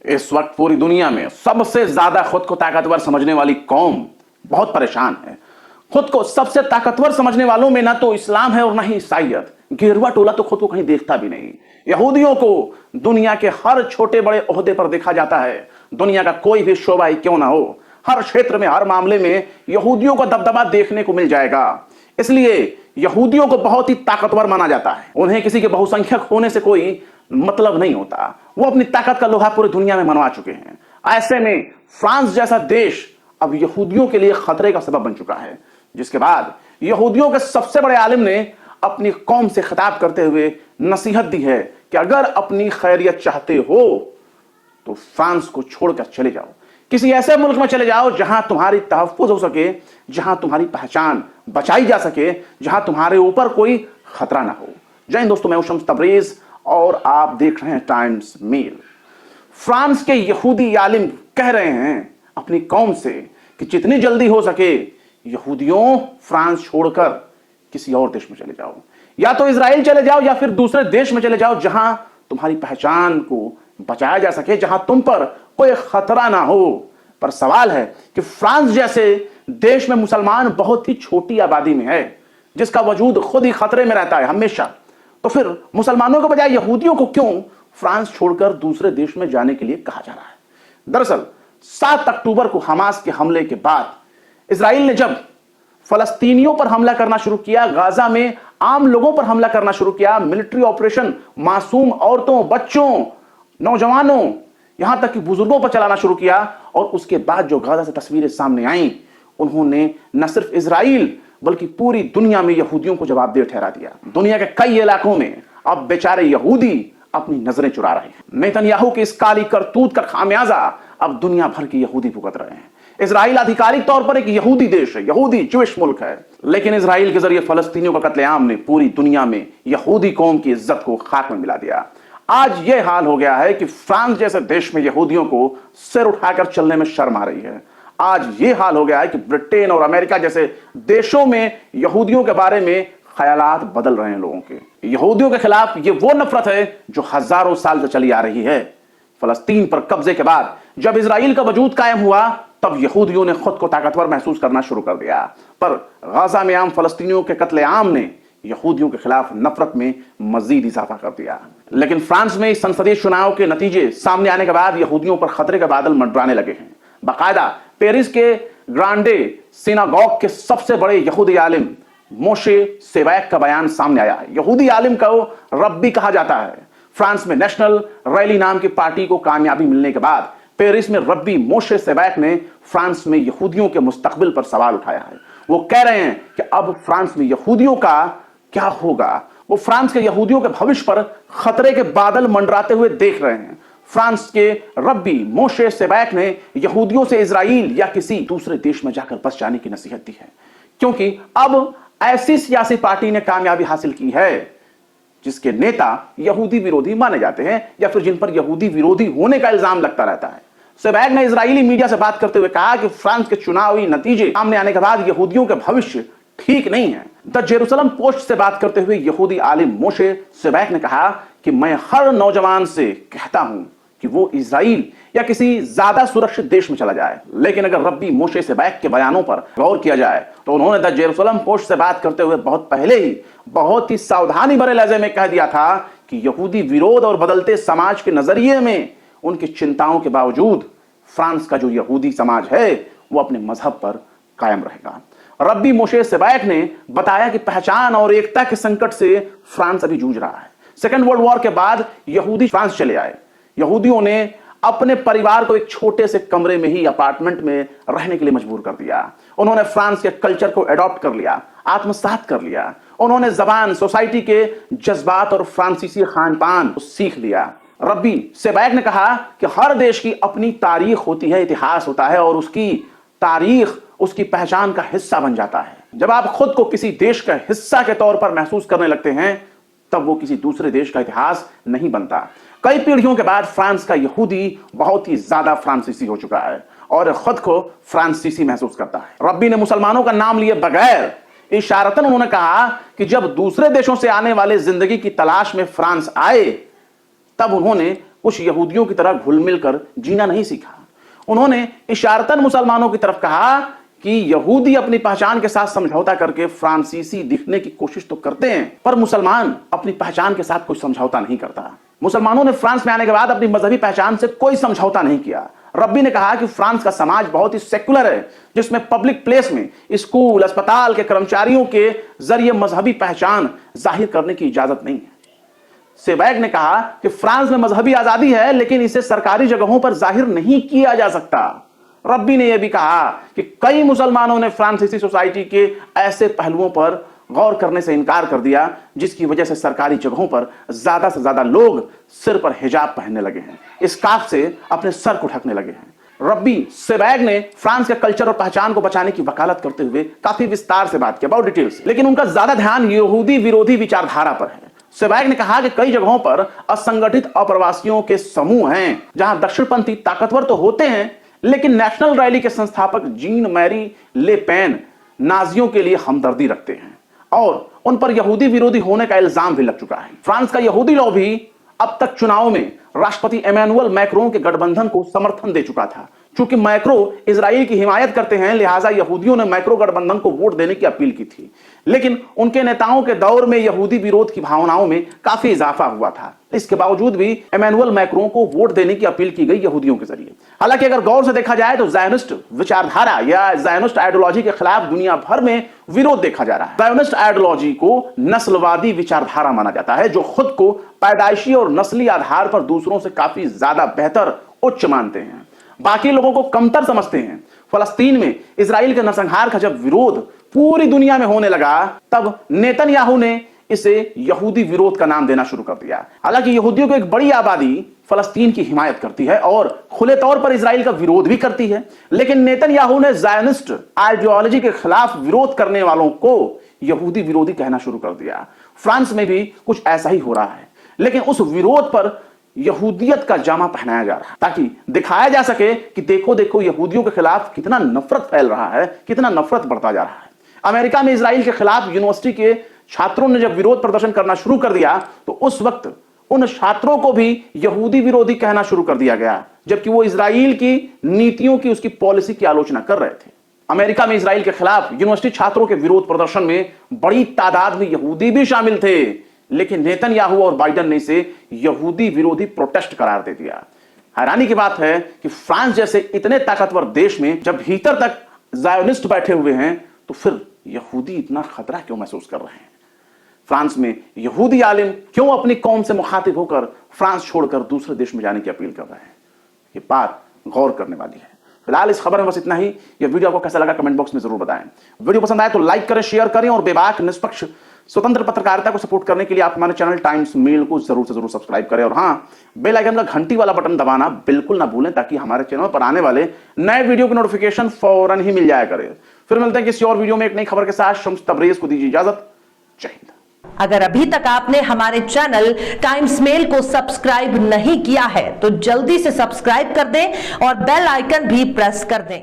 इस वक्त पूरी दुनिया में सबसे ज्यादा खुद को ताकतवर समझने वाली कौम बहुत परेशान है। खुद को सबसे ताकतवर समझने वालों में ना तो इस्लाम है और ना ही ईसाइयत। गिरवा टोला तो खुद को कहीं देखता भी नहीं। यहूदियों को दुनिया के हर छोटे बड़े ओहदे पर देखा जाता है। दुनिया का कोई भी शोबा ही क्यों ना हो, हर क्षेत्र में, हर मामले में यहूदियों का दबदबा देखने को मिल जाएगा। इसलिए यहूदियों को बहुत ही ताकतवर माना जाता है। उन्हें किसी के बहुसंख्यक होने से कोई मतलब नहीं होता। वो अपनी ताकत का लोहा पूरी दुनिया में मनवा चुके हैं। ऐसे में फ्रांस जैसा देश अब यहूदियों के लिए खतरे का सबब बन चुका है, जिसके बाद यहूदियों के सबसे बड़े आलिम ने अपनी कौम से खिताब करते हुए नसीहत दी है कि अगर अपनी खैरियत चाहते हो तो फ्रांस को छोड़कर चले जाओ। किसी ऐसे मुल्क में चले जाओ जहां तुम्हारी तहफ्फुज हो सके, जहां तुम्हारी पहचान बचाई जा सके, जहां तुम्हारे ऊपर कोई खतरा ना हो। जय हिंद दोस्तों, मैं हूं शम्स तबरेज और आप देख रहे हैं टाइम्स मेल। फ्रांस के यहूदी आलिम कह रहे हैं अपनी कौम से कि जितनी जल्दी हो सके यहूदियों फ्रांस छोड़कर किसी और देश में चले जाओ, या तो इजराइल चले जाओ या फिर दूसरे देश में चले जाओ जहां तुम्हारी पहचान को बचाया जा सके, जहां तुम पर कोई खतरा ना हो। पर सवाल है कि फ्रांस जैसे देश में मुसलमान बहुत ही छोटी आबादी में है, जिसका वजूद खुद ही खतरे में रहता है हमेशा। तो फिर मुसलमानों के बजाय यहूदियों को क्यों फ्रांस छोड़कर दूसरे देश में जाने के लिए कहा जा रहा है? दरअसल 7 अक्टूबर को हमास के हमले के बाद इजराइल ने जब फलस्तीनियों पर हमला करना शुरू किया, गाजा में आम लोगों पर हमला करना शुरू किया, मिलिट्री ऑपरेशन मासूम औरतों, बच्चों, नौजवानों, यहां तक कि बुजुर्गों पर चलाना शुरू किया, और उसके बाद जो गाजा से तस्वीरें सामने आईं, उन्होंने न सिर्फ इजराइल बल्कि पूरी दुनिया में यहूदियों को जवाबदेह ठहरा दिया। दुनिया के कई इलाकों में अब बेचारे यहूदी अपनी नजरें चुरा रहे हैं। नेतन्याहू की इस काली करतूत का खामियाजा अब दुनिया भर के यहूदी भुगत रहे हैं। इजराइल आधिकारिक तौर पर एक यहूदी देश है, यहूदी ज्यूइश मुल्क है, लेकिन इजराइल के जरिए फलस्तीनियों का कत्लेआम ने पूरी दुनिया में यहूदी कौम की इज्जत को खाक में मिला दिया। आज यह हाल हो गया है कि फ्रांस जैसे देश में यहूदियों को सिर उठाकर चलने में शर्म आ रही है। आज यह हाल हो गया है कि ब्रिटेन और अमेरिका जैसे देशों में यहूदियों के बारे में ख्यालात बदल रहे हैं लोगों के। यहूदियों के खिलाफ ये वो नफरत है जो हजारों साल से चली आ रही है। फलस्तीन पर कब्जे के बाद जब इजराइल का वजूद कायम हुआ, तब यहूदियों ने खुद को ताकतवर महसूस करना शुरू कर दिया। पर गाजा में आम फलस्तीनियों के कत्लेआम ने यहूदियों के खिलाफ नफरत में मजीद इजाफा कर दिया। लेकिन फ्रांस में संसदीय चुनाव के नतीजे सामने आने के बाद यहूदियों पर खतरे के बादल मंडराने लगे हैं। बाकायदा पेरिस के ग्रांडे सिनागोग के सबसे बड़े यहूदी आलिम मोशे सेवैक का बयान सामने आया है। यहूदी आलिम को रब्बी कहा जाता है। फ्रांस में नेशनल रैली नाम की पार्टी को कामयाबी मिलने के बाद पेरिस में रब्बी मोशे सेवैक ने फ्रांस में यहूदियों के मुस्तकबिल पर सवाल उठाया है। वो कह रहे हैं कि अब फ्रांस में यहूदियों का क्या होगा। वो फ्रांस के यहूदियों के भविष्य पर खतरे के बादल मंडराते हुए देख रहे हैं। फ्रांस के रब्बी मोशे सेवैक ने यहूदियों से इजराइल या किसी दूसरे देश में जाकर बस जाने की नसीहत दी है, क्योंकि अब ऐसी सियासी पार्टी ने कामयाबी हासिल की है जिसके नेता यहूदी विरोधी माने जाते हैं, या फिर जिन पर यहूदी विरोधी होने का इल्जाम लगता रहता है। सेवैक ने इजरायली मीडिया से बात करते हुए कहा कि फ्रांस के चुनावी नतीजे सामने आने के बाद यहूदियों के भविष्य ठीक नहीं है। द जेरूसलम पोस्ट से बात करते हुए यहूदी आलिम मोशे सेवैक ने कहा कि मैं हर नौजवान से कहता हूं कि वो इजराइल या किसी ज्यादा सुरक्षित देश में चला जाए। लेकिन अगर रब्बी मोशे सेवैक के बयानों पर गौर किया जाए तो उन्होंने द जेरूसलम पोस्ट से बात करते हुए बहुत पहले ही बहुत ही सावधानी भरे लहजे में कह दिया था कि यहूदी विरोध और बदलते समाज के नजरिए में उनकी चिंताओं के बावजूद फ्रांस का जो यहूदी समाज है वो अपने मजहब पर कायम रहेगा। रब्बी मोशे सेवैक ने बताया कि पहचान और एकता के संकट से फ्रांस अभी जूझ रहा है। सेकेंड वर्ल्ड वॉर के बाद यहूदी फ्रांस चले आए। यहूदियों ने अपने परिवार को एक छोटे से कमरे में ही अपार्टमेंट में रहने के लिए मजबूर कर दिया। उन्होंने फ्रांस के कल्चर को एडॉप्ट कर लिया, आत्मसात कर लिया। उन्होंने जबान, सोसाइटी के जज्बात और फ्रांसीसी खान पान को सीख लिया। रब्बी सेवैक ने कहा कि हर देश की अपनी तारीख होती है, इतिहास होता है, और उसकी तारीख उसकी पहचान का हिस्सा बन जाता है। जब आप खुद को किसी देश का हिस्सा के तौर पर महसूस करने लगते हैं, तब वो किसी दूसरे देश का इतिहास नहीं बनता। कई पीढ़ियों के बाद फ्रांस का यहूदी बहुत ही ज्यादा फ्रांसीसी हो चुका है और खुद को फ्रांसीसी महसूस करता है। रब्बी ने मुसलमानों का नाम लिए बगैर इशारतन उन्होंने कहा कि जब दूसरे देशों से आने वाले जिंदगी की तलाश में फ्रांस आए, तब उन्होंने कुछ यहूदियों की तरह घुल मिल कर जीना नहीं सीखा। उन्होंने इशारतन मुसलमानों की तरफ कहा कि यहूदी अपनी पहचान के साथ समझौता करके फ्रांसीसी दिखने की कोशिश तो करते हैं, पर मुसलमान अपनी पहचान के साथ कोई समझौता नहीं करता। मुसलमानों ने फ्रांस में आने के बाद अपनी मजहबी पहचान से कोई समझौता नहीं किया। रब्बी ने कहा कि फ्रांस का समाज बहुत ही सेकुलर है, जिसमें पब्लिक प्लेस में स्कूल, अस्पताल के कर्मचारियों के जरिए मजहबी पहचान जाहिर करने की इजाजत नहीं है। सेबैग ने कहा कि फ्रांस में मजहबी आजादी है, लेकिन इसे सरकारी जगहों पर जाहिर नहीं किया जा सकता। रब्बी ने यह भी कहा कि कई मुसलमानों ने फ्रांसीसी सोसाइटी के ऐसे पहलुओं पर गौर करने से इनकार कर दिया, जिसकी वजह से सरकारी जगहों पर ज्यादा से ज्यादा लोग सिर पर हिजाब पहनने लगे हैं, स्कार्फ से अपने सर को ढकने लगे हैं। रब्बी सेबैग ने फ्रांस के कल्चर और पहचान को बचाने की वकालत करते हुए काफी विस्तार से बात की, बहुत डिटेल से, लेकिन उनका ज्यादा ध्यान यहूदी विरोधी विचारधारा पर है। सेबैग ने कहा कि कई जगहों पर असंगठित अप्रवासियों के समूह हैं, जहां दक्षिणपंथी ताकतवर तो होते हैं, लेकिन नेशनल रैली के संस्थापक जीन मैरी ले पेन नाजियों के लिए हमदर्दी रखते हैं और उन पर यहूदी विरोधी होने का इल्जाम भी लग चुका है। फ्रांस का यहूदी लॉबी अब तक चुनाव में राष्ट्रपति इमैनुअल मैक्रों के गठबंधन को समर्थन दे चुका था। चूंकि मैक्रो इजराइल की हिमायत करते हैं, लिहाजा यहूदियों ने मैक्रो गठबंधन को वोट देने की अपील की थी, लेकिन उनके नेताओं के दौर में यहूदी विरोध की भावनाओं में काफी इजाफा हुआ था। इसके बावजूद भी इमैनुअल मैक्रों को वोट देने की अपील की गई यहूदियों के जरिए। हालांकि अगर गौर से देखा जाए तो ज़ायोनिस्ट विचारधारा या ज़ायोनिस्ट आइडियोलॉजी के खिलाफ दुनिया भर में विरोध देखा जा रहा है। ज़ायोनिस्ट आइडियोलॉजी को नस्लवादी विचारधारा माना जाता है, जो खुद को पैदाइशी और नस्ली आधार पर दूसरों से काफी ज्यादा बेहतर, उच्च मानते हैं, बाकी लोगों को कमतर समझते हैं। फलस्तीन में इजराइल के नरसंहार का जब विरोध पूरी दुनिया में होने लगा, तब नेतन्याहू ने इसे यहूदी विरोध का नाम देना शुरू कर दिया। हालांकि यहूदियों की एक बड़ी आबादी फलस्तीन की हिमायत करती है और खुले तौर पर इजराइल का विरोध भी करती है, लेकिन नेतन्याहू ने ज़ायोनिस्ट आइडियोलॉजी के खिलाफ विरोध करने वालों को यहूदी विरोधी कहना शुरू कर दिया। फ्रांस में भी कुछ ऐसा ही हो रहा है, लेकिन उस विरोध पर यहूदियत का जामा पहनाया जा रहा है, ताकि दिखाया जा सके कि देखो देखो यहूदियों के खिलाफ कितना नफरत फैल रहा है, कितना नफरत बढ़ता जा रहा है। अमेरिका में इजराइल के खिलाफ यूनिवर्सिटी के छात्रों ने जब विरोध प्रदर्शन करना शुरू कर दिया, तो उस वक्त उन छात्रों को भी यहूदी विरोधी कहना शुरू कर दिया गया, जबकि वो इजराइल की नीतियों की, उसकी पॉलिसी की आलोचना कर रहे थे। अमेरिका में इजराइल के खिलाफ यूनिवर्सिटी छात्रों के विरोध प्रदर्शन में बड़ी तादाद में यहूदी भी शामिल थे, लेकिन नेतन्याहू और बाइडेन ने इसे यहूदी विरोधी प्रोटेस्ट करार दे दिया। हैरानी की बात है कि फ्रांस जैसे इतने ताकतवर देश में जब भीतर तक ज़ायोनिस्ट बैठे हुए हैं, तो फिर यहूदी इतना खतरा क्यों महसूस कर रहे हैं? फ्रांस में यहूदी आलिम क्यों अपनी कौम से मुखातिब होकर फ्रांस छोड़कर दूसरे देश में जाने की अपील कर रहे हैं? ये बात गौर करने वाली है। फिलहाल इस खबर में बस इतना ही। यह वीडियो आपको कैसा लगा कमेंट बॉक्स में जरूर बताएं। वीडियो पसंद आए तो लाइक करें, शेयर करें और बेबाक, निष्पक्ष, स्वतंत्र पत्रकारिता को सपोर्ट करने के लिए आप हमारे चैनल टाइम्स मेल को जरूर से जरूर सब्सक्राइब करें और हाँ, बेल आइकन का घंटी वाला बटन दबाना बिल्कुल ना भूलें, ताकि हमारे चैनल पर आने वाले नए वीडियो की नोटिफिकेशन फौरन ही मिल जाया करे। फिर मिलते हैं किसी और वीडियो में एक नई खबर के साथ। शम्स तबरेज को दीजिए इजाजत। जय हिंद। अगर अभी तक आपने हमारे चैनल टाइम्स मेल को सब्सक्राइब नहीं किया है तो जल्दी से सब्सक्राइब कर दें और बेल आइकन भी प्रेस कर दें।